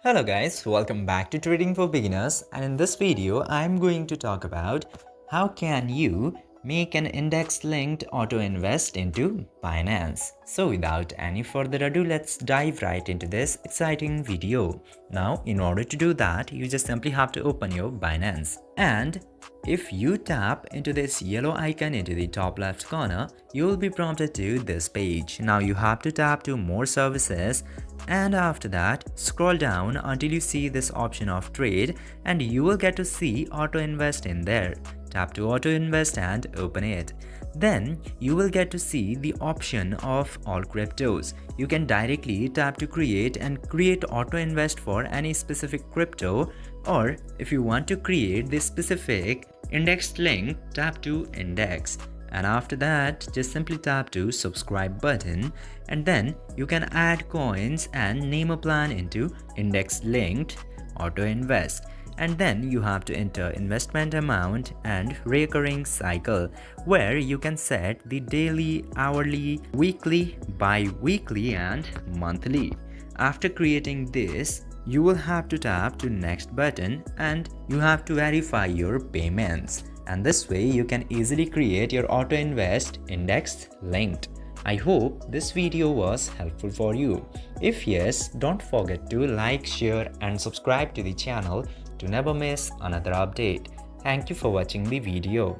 Hello guys, welcome back to Trading for Beginners, and in this video I'm going to talk about how can you make an index linked auto invest into Binance. So without any further ado, let's dive right into this exciting video. Now in order to do that, you just simply have to open your Binance, and if you tap into this yellow icon into the top left corner, you will be prompted to this page. Now you have to tap to more services, and after that scroll down until you see this option of trade, and you will get to see auto invest in there. Tap to auto invest and open it. Then you will get to see the option of all cryptos. You can directly tap to create and create auto invest for any specific crypto, or if you want to create this specific index link, tap to index, and after that just simply tap to subscribe button, and then you can add coins and name a plan into index linked auto invest, and then you have to enter investment amount and recurring cycle, where you can set the daily, hourly, weekly, bi-weekly and monthly. After creating this, you will have to tap to next button, and you have to verify your payments, and this way you can easily create your auto invest index linked. I hope this video was helpful for you. If yes, don't forget to like, share and subscribe to the channel to never miss another update. Thank you for watching the video.